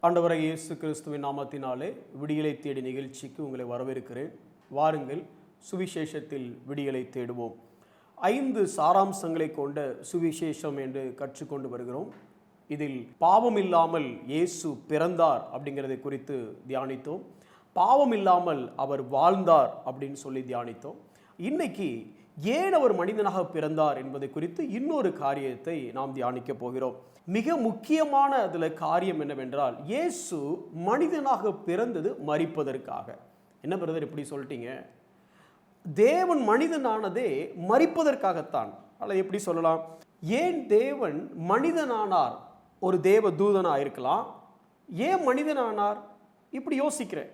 ஆண்டவராகிய இயேசு கிறிஸ்துவின் நாமத்தினாலே விடியலை தேடி நிகழ்ச்சிக்கு உங்களை வரவேற்கிறேன். வாருங்கள், சுவிசேஷத்தில் விடியலை தேடுவோம். 5 சாராம்சங்களை கொண்ட சுவிசேஷம் என்று கற்றுக்கொண்டு வருகிறோம். இதில் பாவம் இல்லாமல் இயேசு பிறந்தார் அப்படிங்கிறதை குறித்து தியானித்தோம். பாவம் இல்லாமல் அவர் வாழ்ந்தார் அப்படின்னு சொல்லி தியானித்தோம். இன்னைக்கு ஏன் அவர் மனிதனாக பிறந்தார் என்பதை குறித்து இன்னொரு காரியத்தை நாம் தியானிக்க போகிறோம். மிக முக்கியமான அதில் காரியம் என்னவென்றால், இயேசு மனிதனாக பிறந்தது மரிப்பதற்காக. என்ன பிரதர் இப்படி சொல்லிட்டீங்க? தேவன் மனிதனானதே மரிப்பதற்காகத்தான். அல்ல எப்படி சொல்லலாம்? ஏன் தேவன் மனிதனானார்? ஒரு தேவ தூதனாக இருக்கலாம், ஏன் மனிதனானார்? இப்படி யோசிக்கிறேன்.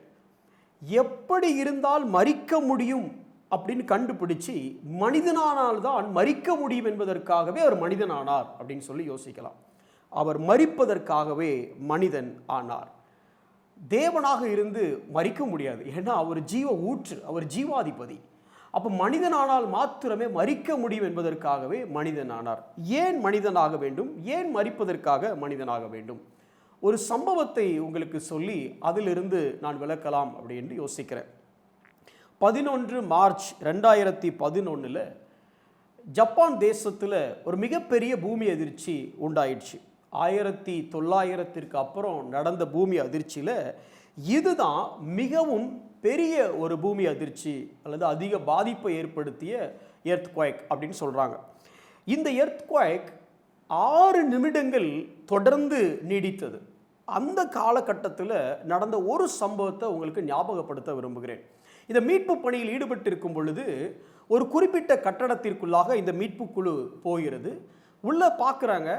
எப்படி இருந்தால் மரிக்க முடியும் அப்படின்னு கண்டுபிடிச்சு மனிதனானால்தான் மரிக்க முடியும் என்பதற்காகவே அவர் மனிதனானார் அப்படின்னு சொல்லி யோசிக்கலாம். அவர் மரிப்பதற்காகவே மனிதன் ஆனார். தேவனாக இருந்து மரிக்க முடியாது, ஏன்னா அவர் ஜீவ ஊற்று, அவர் ஜீவாதிபதி. அப்போ மனிதனானால் மாத்திரமே மரிக்க முடியும் என்பதற்காகவே மனிதனானார். ஏன் மனிதனாக வேண்டும்? ஏன் மரிப்பதற்காக மனிதனாக வேண்டும்? ஒரு சம்பவத்தை உங்களுக்கு சொல்லி அதிலிருந்து நான் விளக்கலாம் அப்படின்னு யோசிக்கிறேன். 11 மார்ச் 2011 ஜப்பான் தேசத்தில் ஒரு மிகப்பெரிய பூமி அதிர்ச்சி உண்டாயிடுச்சு. 1900க்கு அப்புறம் நடந்த பூமி அதிர்ச்சியில் இதுதான் மிகவும் பெரிய ஒரு பூமி அதிர்ச்சி அல்லது அதிக பாதிப்பை ஏற்படுத்திய எர்த்குவைக் அப்படின்னு சொல்கிறாங்க. இந்த எர்த்குவைக் 6 நிமிடங்கள் தொடர்ந்து நீடித்தது. அந்த காலகட்டத்தில் நடந்த ஒரு சம்பவத்தை உங்களுக்கு ஞாபகப்படுத்த விரும்புகிறேன். இந்த மீட்பு பணியில் ஈடுபட்டிருக்கும் பொழுது ஒரு குறிப்பிட்ட கட்டடத்திற்குள்ளாக இந்த மீட்பு குழு போகிறது. உள்ளே பார்க்குறாங்க,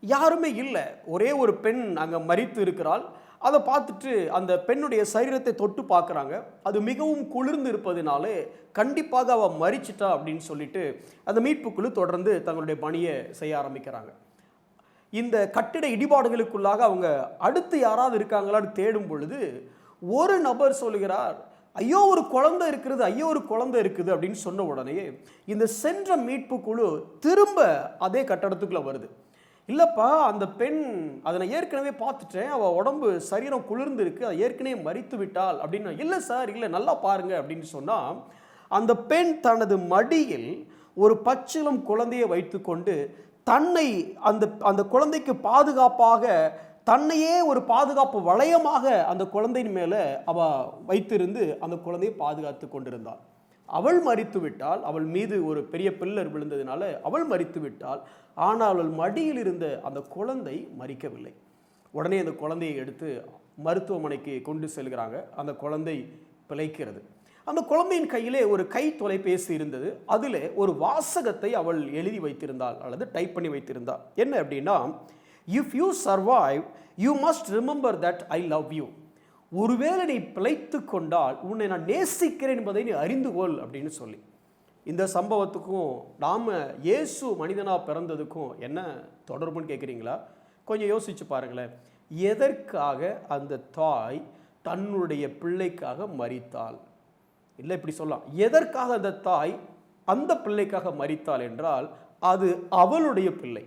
யாருமே இல்லை. ஒரே ஒரு பெண் அங்கே மரித்து இருக்கிறாள். அதை பார்த்துட்டு அந்த பெண்ணுடைய சரீரத்தை தொட்டு பார்க்குறாங்க. அது மிகவும் குளிர்ந்து இருப்பதினாலே கண்டிப்பாக அவள் மரிச்சிட்டா அப்படின்னு சொல்லிட்டு அந்த மீட்புக்குழு தொடர்ந்து தங்களுடைய பணியை செய்ய ஆரம்பிக்கிறாங்க. இந்த கட்டிட இடிபாடுகளுக்குள்ளாக அவங்க அடுத்து யாராவது இருக்காங்களான்னு தேடும் பொழுது ஒரு நபர் சொல்கிறார், ஐயோ ஒரு குழந்தை இருக்கிறது, ஐயோ ஒரு குழந்தை இருக்குது அப்படின்னு சொன்ன உடனே இந்த சென்ற மீட்பு குழு திரும்ப அதே கட்டடத்துக்குள்ள வருது. இல்லைப்பா, அந்த பெண் அதை நான் ஏற்கனவே பார்த்துட்டேன், அவள் உடம்பு சரீரம் குளிர்ந்து இருக்கு, அதை ஏற்கனவே மரித்து விட்டாள் அப்படின்னு. இல்லை சார், இல்லை நல்லா பாருங்க அப்படின்னு சொன்னால், அந்த பெண் தனது மடியில் ஒரு பச்சிளம் குழந்தையை வைத்துக்கொண்டு தன்னை அந்த குழந்தைக்கு பாதுகாப்பாக தன்னையே ஒரு பாதுகாப்பு வளையமாக அந்த குழந்தையின் மேலே அவள் வைத்திருந்து அந்த குழந்தையை பாதுகாத்து கொண்டிருந்தாள். அவள் மரித்து விட்டால், அவள் மீது ஒரு பெரிய பில்லர் விழுந்ததினால அவள் மரித்து விட்டாள். ஆனால் அவள் மடியில் இருந்த அந்த குழந்தை மரிக்கவில்லை. உடனே அந்த குழந்தையை எடுத்து மருத்துவமனைக்கு கொண்டு செல்கிறாங்க. அந்த குழந்தை பிழைக்கிறது. அந்த குழந்தையின் கையிலே ஒரு கை தொலைபேசி இருந்தது. அதில் ஒரு வாசகத்தை அவள் எழுதி வைத்திருந்தாள் அல்லது டைப் பண்ணி வைத்திருந்தாள். என்ன அப்படின்னா, if you survive you must remember that I love you. ஒருவேளை நீ பிழைத்து கொண்டால் உன்னை நான் நேசிக்கிறேன் என்பதை நீ அறிந்து கொள் அப்படின்னு சொல்லி. இந்த சம்பவத்துக்கும் நாம் இயேசு மனிதனாக பிறந்ததுக்கும் என்ன தொடர்புன்னு கேட்குறீங்களா? கொஞ்சம் யோசிச்சு பாருங்களேன். எதற்காக அந்த தாய் தன்னுடைய பிள்ளைக்காக மரித்தாள்? இல்லை, இப்படி சொல்லலாம், எதற்காக அந்த தாய் அந்த பிள்ளைக்காக மரித்தாள் என்றால் அது அவளுடைய பிள்ளை.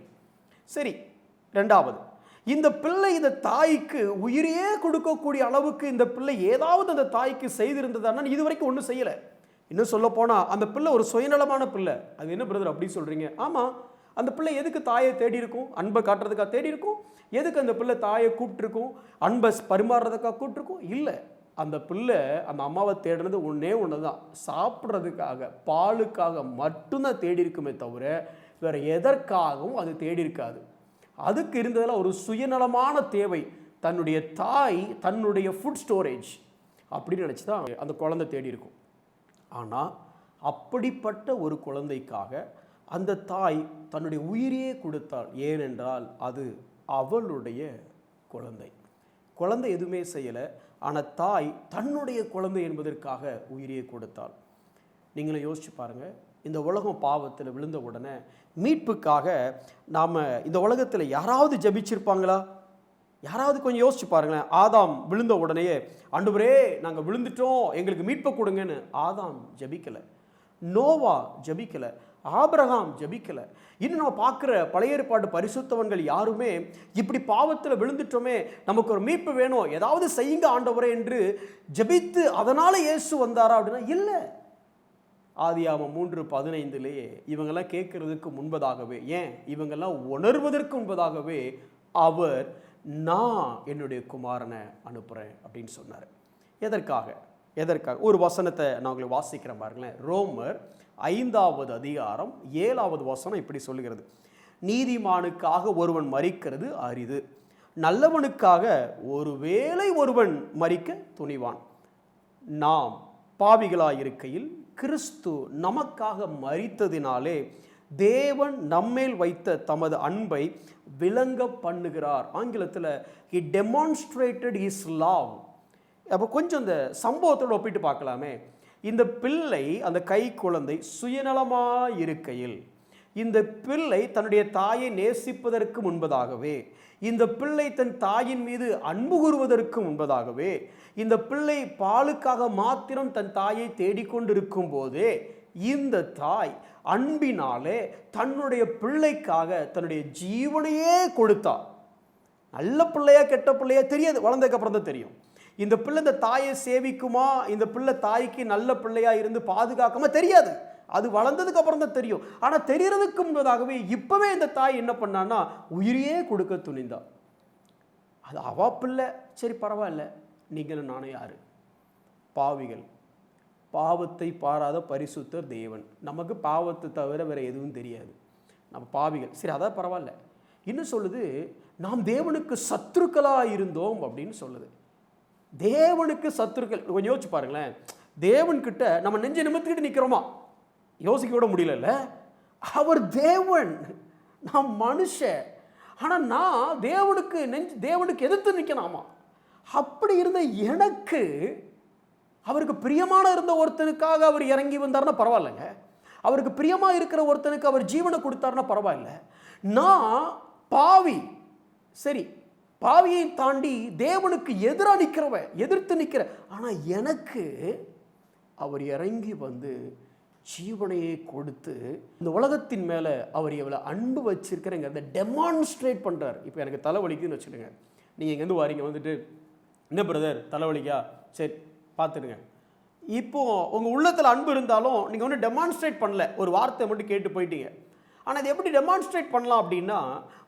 சரி, ரெண்டாவது, இந்த பிள்ளை இந்த தாய்க்கு உயிரையே கொடுக்கக்கூடிய அளவுக்கு இந்த பிள்ளை ஏதாவது அந்த தாய்க்கு செய்திருந்ததானா? இதுவரைக்கும் ஒன்றும் செய்யலை. இன்னும் சொல்ல போனால் அந்த பிள்ளை ஒரு சுயநலமான பிள்ளை. அது என்ன பிரதர் அப்படி சொல்கிறீங்க? ஆமாம், அந்த பிள்ளை எதுக்கு தாயை தேடி இருக்கும்? அன்பை காட்டுறதுக்காக தேடி இருக்கும். எதுக்கு அந்த பிள்ளை தாயை கூப்பிட்டுருக்கும்? அன்பை பரிமாறுறதுக்காக கூப்பிட்டுருக்கும்? இல்லை, அந்த பிள்ளை அந்த அம்மாவை தேடுறது ஒன்றே ஒன்று தான், சாப்பிட்றதுக்காக, பாலுக்காக மட்டும்தான் தேடி இருக்குமே தவிர வேறு எதற்காகவும் அது தேடி இருக்காது. அதுக்கு இருந்ததில் ஒரு சுயநலமான தேவை, தன்னுடைய தாய் தன்னுடைய ஃபுட் ஸ்டோரேஜ் அப்படின்னு நினச்சி தான் அந்த குழந்தை தேடி இருக்கும். ஆனால் அப்படிப்பட்ட ஒரு குழந்தைக்காக அந்த தாய் தன்னுடைய உயிரையே கொடுத்தாள். ஏனென்றால் அது அவளுடைய குழந்தை. குழந்தை எதுவுமே செய்யலை, ஆனால் தாய் தன்னுடைய குழந்தை என்பதற்காக உயிரையே கொடுத்தாள். நீங்களும் யோசிச்சு பாருங்கள். இந்த உலகம் பாவத்தில் விழுந்த உடனே மீட்புக்காக நாம் இந்த உலகத்தில் யாராவது ஜெபிச்சிருப்பாங்களா? யாராவது கொஞ்சம் யோசிச்சு பாருங்களேன். ஆதாம் விழுந்த உடனேயே, ஆண்டவரே நாங்கள் விழுந்துட்டோம், எங்களுக்கு மீட்பை கொடுங்கன்னு ஆதாம் ஜெபிக்கலை. நோவா ஜெபிக்கலை. ஆபிரகாம் ஜெபிக்கல. இன்னும் நம்ம பார்க்குற பழைய ஏற்பாடு பரிசுத்தவன்கள் யாருமே இப்படி பாவத்தில் விழுந்துட்டோமே, நமக்கு ஒரு மீட்பு வேணும், ஏதாவது செய்யுங்க ஆண்டவரே என்று ஜெபித்து அதனால இயேசு வந்தாரா அப்படின்னா இல்லை. ஆதியாகமம் 3:15 இவங்கெல்லாம் கேட்கறதுக்கு முன்பதாகவே, ஏன் இவங்கெல்லாம் உணர்வதற்கு முன்பதாகவே அவர் நான் என்னுடைய குமாரனை அனுப்புகிறேன் அப்படின்னு சொன்னார். எதற்காக ஒரு வசனத்தை நான் உங்களுக்கு வாசிக்கிறேன் பாருங்களேன். ரோமர் 5வது அதிகாரம் 7வது வசனம் இப்படி சொல்லுகிறது: நீதிமானுக்காக ஒருவன் மரிக்கிறது அரிது, நல்லவனுக்காக ஒருவேளை ஒருவன் மரிக்க துணிவான். நாம் பாவிகளாயிருக்கையில் கிறிஸ்து நமக்காக மரித்ததினாலே தேவன் நம்மேல் வைத்த தமது அன்பை விளங்க பண்ணுகிறார். ஆங்கிலத்தில் he demonstrated his love. அப்போ கொஞ்சம் இந்த சம்பவத்தோடு ஒப்பிட்டு பார்க்கலாமே. இந்த பிள்ளை, அந்த கை குழந்தை சுயநலமாக இருக்கையில், இந்த பிள்ளை தன்னுடைய தாயை நேசிப்பதற்கு முன்பதாகவே, இந்த பிள்ளை தன் தாயின் மீது அன்பு கூறுவதற்கு முன்பதாகவே, இந்த பிள்ளை பாலுக்காக மாத்திரம் தன் தாயை தேடிக்கொண்டிருக்கும் போதே இந்த தாய் அன்பினாலே தன்னுடைய பிள்ளைக்காக தன்னுடைய ஜீவனையே கொடுத்தார். நல்ல பிள்ளையா கெட்ட பிள்ளையா தெரியாது, வளர்ந்ததுக்கு அப்புறம் தான் தெரியும். இந்த பிள்ளை இந்த தாயை சேவிக்குமா, இந்த பிள்ளை தாய்க்கு நல்ல பிள்ளையா இருந்து பாதுகாக்குமா தெரியாது, அது வளர்ந்ததுக்கு அப்புறம் தான் தெரியும். ஆனால் தெரியறதுக்கு முன்பதாகவே இப்பவே இந்த தாய் என்ன பண்ணான்னா உயிரையே கொடுக்க துணிந்தா. அது அவ பிள்ளை, சரி பரவாயில்ல, நீங்களும் நானும் யாரு? பாவிகள், பாவத்தை பாராத பரிசுத்தர் தேவன். நமக்கு பாவத்தை தவிர வேற எதுவும் தெரியாது, நம்ம பாவிகள், சரி அதான் பரவாயில்ல. இன்னும் சொல்லுது, நாம் தேவனுக்கு சத்துருக்களாக இருந்தோம் அப்படின்னு சொல்லுது. தேவனுக்கு சத்துருக்கள். கொஞ்சம் யோசிச்சு பாருங்களேன், தேவன்கிட்ட நம்ம நெஞ்ச நிமித்திக்கிட்டு நிற்கிறோமா? யோசிக்க கூட முடியல. அவர் தேவன், நான் மனுஷன். ஆனால் நான் தேவனுக்கு எதிர்த்து நிற்கலாமா? அப்படி இருந்த எனக்கு அவருக்கு பிரியமான இருந்த ஒருத்தனுக்காக அவர் இறங்கி வந்தார்னா பரவாயில்லைங்க. அவருக்கு பிரியமா இருக்கிற ஒருத்தனுக்கு அவர் ஜீவனை கொடுத்தாருன்னா பரவாயில்ல. நான் பாவி, சரி பாவியை தாண்டி தேவனுக்கு எதிராக நிற்கிறவன், எதிர்த்து நிற்கிற, ஆனால் எனக்கு அவர் இறங்கி வந்து ஜீவனையை கொடுத்து இந்த உலகத்தின் மேலே அவர் எவ்வளோ அன்பு வச்சிருக்கிறேங்கிறத டெமான்ஸ்ட்ரேட் பண்ணுறார். இப்போ எனக்கு தலைவலிக்குன்னு வச்சுடுங்க, நீங்கள் இங்கேருந்து வாரீங்க, வந்துட்டு என்ன பிரதர் தலைவலிக்கா, சரி பார்த்துடுங்க. இப்போது உங்கள் உள்ளத்தில் அன்பு இருந்தாலும் நீங்கள் ஒன்றும் டெமான்ஸ்ட்ரேட் பண்ணல, ஒரு வார்த்தை மட்டும் கேட்டு போயிட்டீங்க. ஆனால் அது எப்படி டெமான்ஸ்ட்ரேட் பண்ணலாம் அப்படின்னா,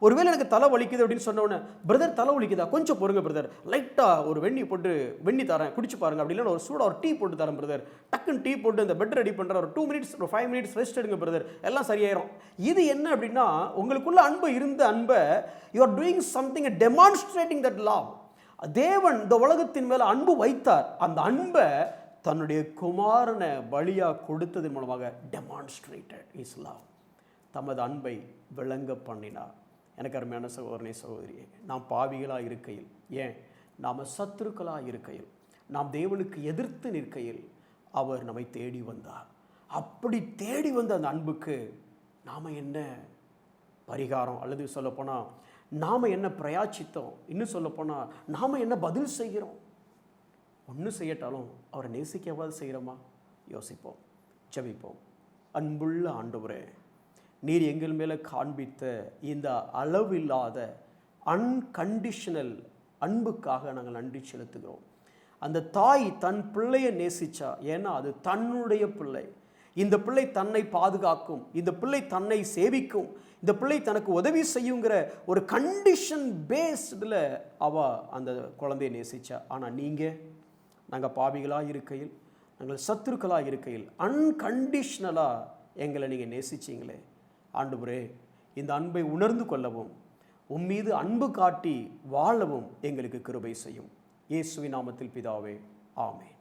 ஒருவேளை எனக்கு தலை வலிக்குது அப்படின்னு சொன்னோன்னே, பிரதர் தலை வலிக்குதா, கொஞ்சம் பொறுங்க பிரதர், லைட்டாக ஒரு வெண்ணி தரேன் குடிச்சு பாருங்க, அப்படி இல்லைன்னா ஒரு சூடாக ஒரு டீ போட்டு தரேன் பிரதர், டக்குன்னு டீ போட்டு இந்த பெட் ரெடி பண்ணுற ஒரு 2 மினிட்ஸ் ஒரு 5 மினிட்ஸ் ரெஸ்ட் எடுங்க பிரதர், எல்லாம் சரியாயிரும். இது என்ன அப்படின்னா, உங்களுக்குள்ள அன்பு இருந்த அன்பை you are doing something demonstrating that love. தேவன் இந்த உலகத்தின் மேலே அன்பு வைத்தார், அந்த அன்பை தன்னுடைய குமாரனை பலியாக கொடுத்ததன் மூலமாக டெமான்ஸ்ட்ரேட்டட் இஸ் லவ், தமது அன்பை விளங்க பண்ணினார். எனக்கு அருமையான சகோதரனே சகோதரியே, நாம் பாவிகளாக இருக்கையில், ஏன் நாம் சத்துருக்களாக இருக்கையில், நாம் தேவனுக்கு எதிர்த்து நிற்கையில் அவர் நம்மை தேடி வந்தார். அப்படி தேடி வந்த அந்த அன்புக்கு நாம் என்ன பரிகாரம், அல்லது சொல்லப்போனால் நாம் என்ன பிரயாச்சித்தோம், இன்னும் சொல்லப்போனால் நாம் என்ன பதில் செய்கிறோம்? ஒன்றும் செய்யட்டாலும் அவரை நேசிக்கவாது செய்கிறோமா? யோசிப்போம், ஜெபிப்போம். அன்புள்ள ஆண்டவரே, நீர் எங்கள் மேலே காண்பித்த இந்த அளவில்லாத அன்கண்டிஷனல் அன்புக்காக நாங்கள் நன்றி செலுத்துகிறோம். அந்த தாய் தன் பிள்ளையை நேசிச்சா, ஏன்னா அது தன்னுடைய பிள்ளை. இந்த பிள்ளை தன்னை பாதுகாக்கும், இந்த பிள்ளை தன்னை சேவிக்கும், இந்த பிள்ளை தனக்கு உதவி செய்யுங்கிற ஒரு கண்டிஷன் பேஸ்டில் அந்த குழந்தையை நேசிச்சா. ஆனால் நாங்கள் பாவிகளாக இருக்கையில், நாங்கள் சத்துருக்களாக இருக்கையில் அன்கண்டிஷ்னலாக எங்களை நீங்கள் நேசிச்சிங்களே ஆண்டவரே, இந்த அன்பை உணர்ந்து கொள்ளவும், உம்மீது அன்பு காட்டி வாழவும் எங்களுக்கு கிருபை செய்யும். இயேசுவின் நாமத்தில் பிதாவே, ஆமென்.